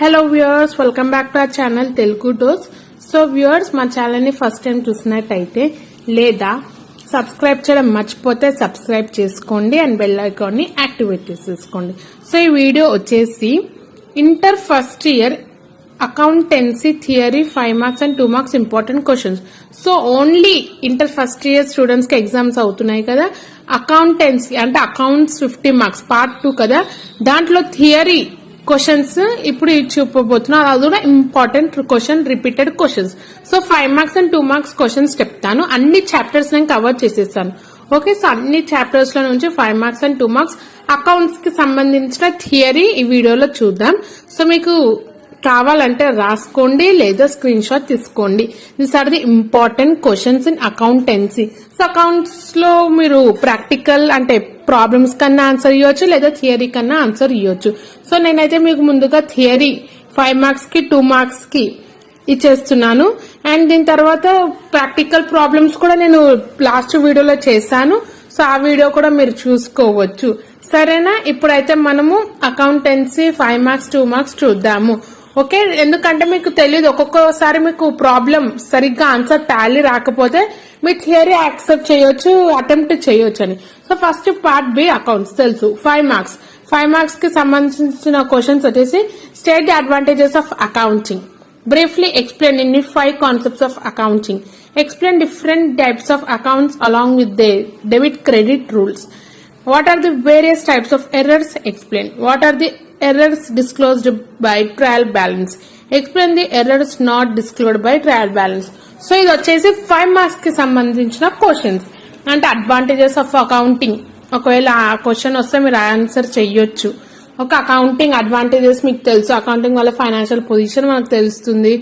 Hello viewers, welcome back to our channel Telugu dose. So viewers, మా channel ని first time చూసినట్టయితే లేదా subscribe చేయడం మర్చిపోతే సబ్స్క్రైబ్ చేసుకోండి అండ్ బెల్ ఐకాన్ ని యాక్టివేట్ చేసేసుకోండి. సో ఈ వీడియో వచ్చేసి inter first year accountancy theory 5 marks and 2 marks important questions. So only inter first year students కి ఎగ్జామ్స్ అవుతున్నాయి కదా. అకౌంటెన్సీ అంటే అకౌంట్స్ 50 మార్క్స్ పార్ట్ 2 కదా. దాంట్లో థియరీ క్వశ్చన్స్ ఇప్పుడు చూపబోతున్నారు. అది కూడా important question, repeated questions. So 5 marks and 2 marks questions చెప్తాను. అన్ని చాప్టర్స్ నేను కవర్ చేసేస్తాను. ఓకే, సో అన్ని చాప్టర్స్ లో నుంచి 5 మార్క్స్ అండ్ 2 మార్క్స్ అకౌంట్స్ కి సంబంధించిన థియరీ ఈ వీడియోలో చూద్దాం. సో మీకు కావాలంటే రాసుకోండి లేదా స్క్రీన్ షాట్ తీసుకోండి. These are the important questions in accountancy. So accounts లో మీరు ప్రాక్టికల్ అంటే ప్రాబ్లమ్స్ కన్నా ఆన్సర్ ఇవ్వచ్చు లేదా థియరీ కన్నా ఆన్సర్ ఇవ్వచ్చు. సో నేనైతే మీకు ముందుగా థియరీ 5 మార్క్స్ కి 2 మార్క్స్ కి ఇచ్చేస్తున్నాను. అండ్ దీని తర్వాత ప్రాక్టికల్ ప్రాబ్లమ్స్ కూడా నేను లాస్ట్ వీడియోలో చేశాను. సో ఆ వీడియో కూడా మీరు చూసుకోవచ్చు. సరేనా? ఇప్పుడైతే మనము అకౌంటెన్సీ 5 మార్క్స్ 2 మార్క్స్ చూద్దాము. ఓకే, ఎందుకంటే మీకు తెలియదు, ఒక్కొక్కసారి మీకు ప్రాబ్లం సరిగ్గా ఆన్సర్ టాలీ రాకపోతే మీ థియరీ యాక్సెప్ట్ చేయొచ్చు, అటెంప్ట్ చేయొచ్చు అని. So first part B accounts తెలుసు 5 మార్క్స్. 5 మార్క్స్ కి సంబంధించిన క్వశ్చన్స్ వచ్చేసి state the advantages of accounting, briefly explain in 5 concepts of accounting, explain different types of accounts along with their debit credit rules. What are the various types of errors? Explain. What are the errors disclosed by trial balance? Explain the errors not disclosed by trial balance. So ఇది వచ్చేసి 5 marks కి సంబంధించిన questions. అంటే advantages of accounting. ఒకవేళ ఆ question వస్తే మీరు answer చెయ్యొచ్చు. ఒక అకౌంటింగ్ అడ్వాంటేజెస్ మీకు తెలుసు. అకౌంటింగ్ వల్ల ఫైనాన్షియల్ పొజిషన్ మనకు తెలుస్తుంది,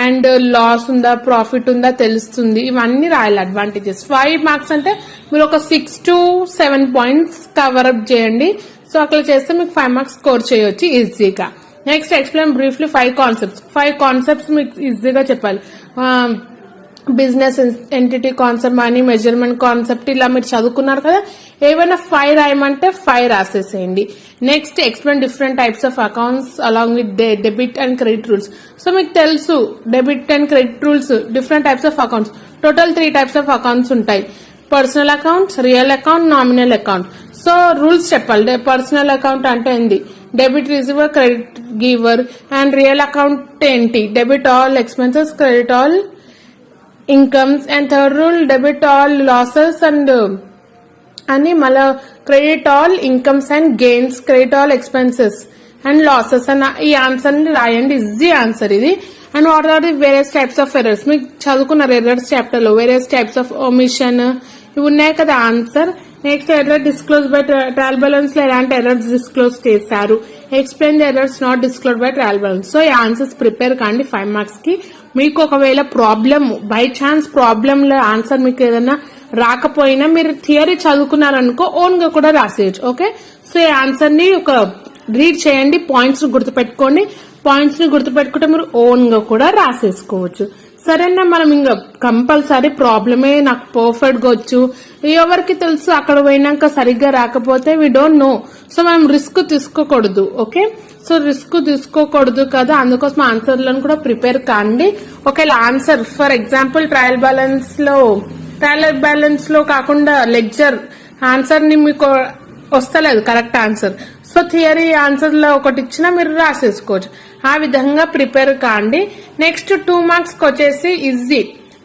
అండ్ లాస్ ఉందా ప్రాఫిట్ ఉందా తెలుస్తుంది. ఇవన్నీ రాయాలి అడ్వాంటేజెస్. 5 మార్క్స్ అంటే మీరు ఒక 6 to 7 పాయింట్స్ కవర్ అప్ చేయండి. సో అట్లా చేస్తే మీకు 5 మార్క్స్ స్కోర్ చేయొచ్చు ఈజీగా. Next explain briefly 5 concepts. 5 concepts మీకు ఈజీగా చెప్పాలి. Business entity concept, money measurement concept, ఇలా మీరు చదువుకున్నారు కదా. ఏవైనా 5 రాయమంటే 5 రాసేసేయండి. Next explain different types of accounts along with debit and credit rules. So మీకు తెలుసు debit and credit rules, different types of accounts. Total 3 types of accounts ఉంటాయి. Personal accounts, real account, nominal account. So rules చెప్పాలి. Personal account అంటే ఏంది? Debit receiver, credit giver. And real account ఏంటి? Debit all expenses, credit all incomes. And third rule debit all losses and అని మళ్ళా credit all incomes and gains, credit all expenses and losses అని ఈ answer ని రాయండి. Easy answer ఇది. And what are the various types of errors? మీకు చదువుకున్నారు errors chapter లో. వేరియస్ టైప్స్ ఆఫ్ ఒమిషన్ ఇవి ఉన్నాయి కదా answer. Next error disclose by trial balance లో ఎలాంటి ఎర్రర్స్ డిస్క్లోజ్ చేశారు? Explain the errors not disclose by trial balance. So ఈ ఆన్సర్స్ ప్రిపేర్ కాండి 5 మార్క్స్ కి. మీకు ఒకవేళ ప్రాబ్లం బై ఛాన్స్ ప్రాబ్లం లో ఆన్సర్ మీకు ఏదైనా రాకపోయినా మీరు థియరీ చదువుకున్నారనుకో ఓన్ గా కూడా రాసేయచ్చు. ఓకే, సో ఈ ఆన్సర్ ని ఒక రీడ్ చేయండి, పాయింట్స్ ని గుర్తుపెట్టుకోండి. పాయింట్స్ ని గుర్తుపెట్టుకుంటే మీరు ఓన్ గా కూడా రాసేసుకోవచ్చు. సరేనా? మనం ఇంకా కంపల్సరీ ప్రాబ్లమే నాకు పర్ఫెక్ట్ గా వచ్చు ఎవరికి తెలుసు. అక్కడ పోయినాక సరిగ్గా రాకపోతే వి డోంట్ నో. సో మనం రిస్క్ తీసుకోకూడదు. ఓకే, సో రిస్క్ తీసుకోకూడదు కదా, అందుకోసం ఆన్సర్లను కూడా ప్రిపేర్ కాండి. ఒకవేళ answer for example trial balance లో కాకుండా లెక్చర్ ఆన్సర్ ని మీకు వస్తలేదు correct answer. So theory answer లో ఒకటి ఇచ్చినా మీరు రాసేసుకోవచ్చు. ఆ విధంగా ప్రిపేర్ కాండి. నెక్స్ట్ 2 మార్క్స్ కి వచ్చేసి easy.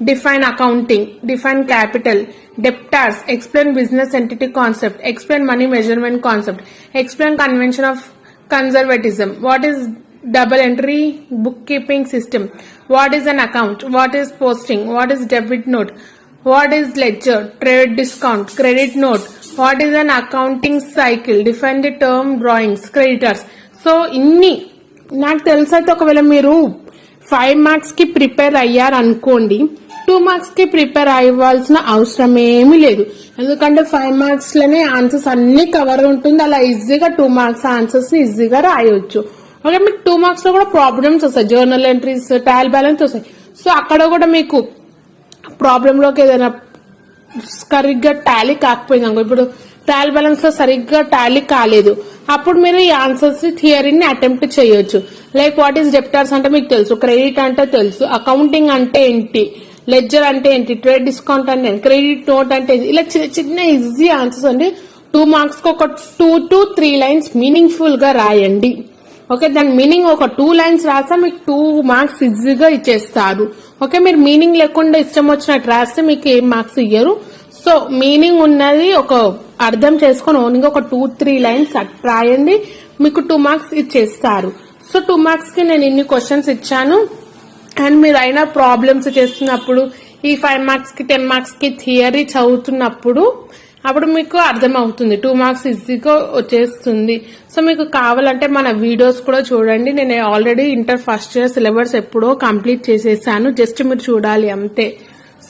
Define accounting, define capital, debtors, explain business entity concept, explain money measurement concept, explain convention of conservatism, what is double entry bookkeeping system, what is an account, what is posting, what is debit note, what is ledger, trade discount, credit note, what is an accounting cycle, define the term drawings, creditors. So ఇన్ని నాకు తెలిసైతే ఒకవేళ మీరు 5 marks కి prepare అయ్యారనుకోండి, 2 marks కి prepare అవ్వాల్సిన అవసరం ఏమీ లేదు. ఎందుకంటే 5 మార్క్స్ లోనే ఆన్సర్స్ అన్ని కవర్ ఉంటుంది. అలా ఈజీగా 2 మార్క్స్ ఆన్సర్స్ ఈజీగా రాయొచ్చు. ఓకే, మీకు 2 మార్క్స్ లో కూడా ప్రాబ్లమ్స్ వస్తాయి, జర్నల్ ఎంట్రీస్, ట్రయల్ బ్యాలెన్స్ వస్తాయి. సో అక్కడ కూడా మీకు ప్రాబ్లం లోకి ఏదైనా సరిగ్గా టాలీ కాకపోయింది, ఇప్పుడు ట్రయల్ బ్యాలెన్స్ లో సరిగ్గా టాలీ కాలేదు అప్పుడు మీరు ఈ ఆన్సర్స్ థియరీని అటెంప్ట్ చేయొచ్చు. లైక్ వాట్ ఈస్ డెప్టార్స్ అంటే మీకు తెలుసు, క్రెడిట్ అంటే తెలుసు, అకౌంటింగ్ అంటే ఏంటి, లెడ్జర్ అంటే ఏంటి, ట్రేడ్ డిస్కౌంట్ అంటే ఏంటి, క్రెడిట్ నోట్ అంటే ఏంటి, ఇలా చిన్న చిన్న ఈజీ ఆన్సర్స్ అండి. 2 మార్క్స్ కి ఒక 2 to 3 లైన్స్ మీనింగ్ఫుల్ గా రాయండి. ఓకే, దాని మీనింగ్ ఒక 2 లైన్స్ రాస్తే మీకు 2 మార్క్స్ ఈజీగా ఇచ్చేస్తారు. ఓకే, మీరు మీనింగ్ లేకుండా ఇష్టం వచ్చినట్టు రాస్తే మీకు ఏం మార్క్స్ ఇయ్యరు. సో మీనింగ్ ఉన్నది ఒక అర్థం చేసుకొని ఓన్గా ఒక 2-3 లైన్స్ రాయండి, మీకు 2 మార్క్స్ ఇచ్చేస్తారు. సో 2 మార్క్స్ కి నేను ఇన్ని క్వశ్చన్స్ ఇచ్చాను. అండ్ మీరు అయినా ప్రాబ్లమ్స్ చేస్తున్నప్పుడు ఈ 5 మార్క్స్ కి 10 మార్క్స్ కి థియరీ చదువుతున్నప్పుడు అప్పుడు మీకు అర్థం అవుతుంది, 2 మార్క్స్ ఈజీగా వచ్చేస్తుంది. సో మీకు కావాలంటే మన వీడియోస్ కూడా చూడండి. నేను already inter first year syllabus ఎప్పుడో కంప్లీట్ చేసేసాను, జస్ట్ మీరు చూడాలి అంతే.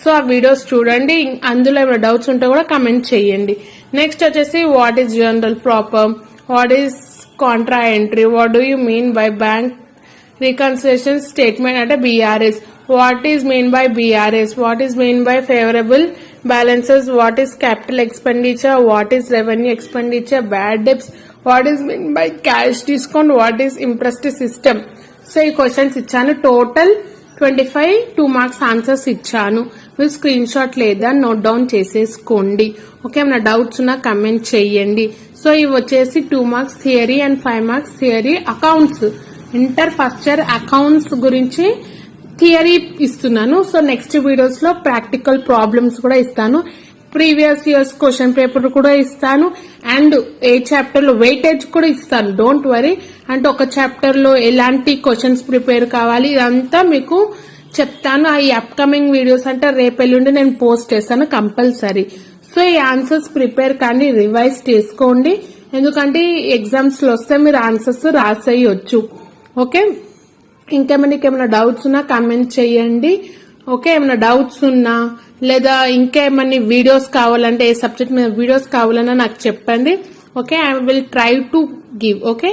సో ఆ వీడియోస్ చూడండి, అందులో ఏమైనా డౌట్స్ ఉంటే కూడా కమెంట్ చేయండి. నెక్స్ట్ వచ్చేసి what is general proper, what is Contra entry, what do you mean by bank reconciliation statement అంటే BRS, what is mean by BRS, what is mean by favorable balances, what is capital expenditure, what is revenue expenditure, bad debts, what is mean by cash discount, what is interest system. So ఈ questions ఇచ్చాను, total 25 2 marks answers ఇచ్చాను. మీరు screen shot లేదా note down చేసేసుకోండి. Okay, ఏమైనా doubts ఉన్నా comment చేయండి. So ఇవి వచ్చేసి 2 marks theory and 5 marks theory accounts, inter first year accounts గురించి థియరీ ఇస్తున్నాను. సో నెక్స్ట్ వీడియోస్ లో ప్రాక్టికల్ ప్రాబ్లమ్స్ కూడా ఇస్తాను, ప్రీవియస్ ఇయర్స్ క్వశ్చన్ పేపర్ కూడా ఇస్తాను, అండ్ ఏ చాప్టర్ లో వెయిటేజ్ కూడా ఇస్తాను. డోంట్ వరీ, అంటే ఒక చాప్టర్ లో ఎలాంటి క్వశ్చన్స్ ప్రిపేర్ కావాలి ఇదంతా మీకు చెప్తాను. ఈ అప్కమింగ్ వీడియోస్ అంటే రేపెల్లుండి నేను పోస్ట్ చేస్తాను కంపల్సరీ. సో ఈ ఆన్సర్స్ ప్రిపేర్ కానీ రివైజ్ చేసుకోండి, ఎందుకంటే ఎగ్జామ్స్ లో వస్తే మీరు ఆన్సర్స్ రాసేయొచ్చు. ఓకే, ఇంకేమైనా డౌట్స్ ఉన్నా కమెంట్ చేయండి. ఓకే, ఏమైనా డౌట్స్ ఉన్నా లేదా ఇంకేమైనా వీడియోస్ కావాలంటే ఏ సబ్జెక్ట్ మీద వీడియోస్ కావాలన్నా నాకు చెప్పండి. Okay, I will try to give. Okay,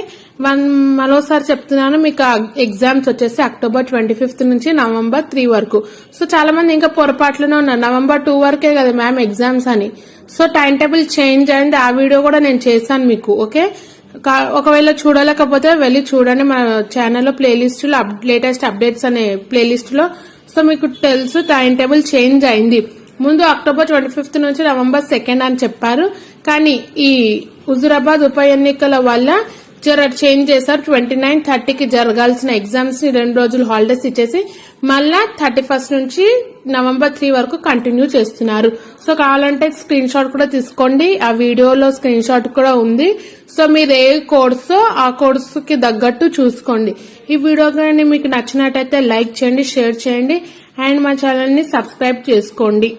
మరోసారి చెప్తున్నాను, మీకు ఎగ్జామ్స్ వచ్చేసి అక్టోబర్ 25 నుంచి నవంబర్ 3 వరకు. సో చాలా మంది ఇంకా పొరపాట్లోనే ఉన్నారు, నవంబర్ 2 వరకే కదా మ్యామ్ ఎగ్జామ్స్ అని. సో టైం టేబుల్ చేంజ్ అయింది, ఆ వీడియో కూడా నేను చేశాను మీకు. ఓకే, ఒకవేళ చూడలేకపోతే వెళ్ళి చూడండి మన ఛానల్లో ప్లేలిస్ట్ లో లేటెస్ట్ అప్డేట్స్ అనే ప్లేలిస్ట్ లో. సో మీకు తెలుసు టైం టేబుల్ చేంజ్ అయింది, ముందు అక్టోబర్ 25 నుంచి నవంబర్ 2 అని చెప్పారు, కానీ ఈ హుజూరాబాద్ ఉప ఎన్నికల వల్ల జర చేంజ్ చేశారు. 29, 30కి జరగాల్సిన ఎగ్జామ్స్ ని 2 రోజులు హాలిడేస్ ఇచ్చేసి మళ్ళా 31 నుంచి నవంబర్ 3 వరకు కంటిన్యూ చేస్తున్నారు. సో కావాలంటే స్క్రీన్ షాట్ కూడా తీసుకోండి, ఆ వీడియోలో స్క్రీన్ షాట్ కూడా ఉంది. సో మీరు ఏ కోర్సు ఆ కోర్సు కి తగ్గట్టు చూసుకోండి. ఈ వీడియో కానీ మీకు నచ్చినట్టయితే లైక్ చేయండి, షేర్ చేయండి, అండ్ మా ఛానల్ ని సబ్స్క్రైబ్ చేసుకోండి.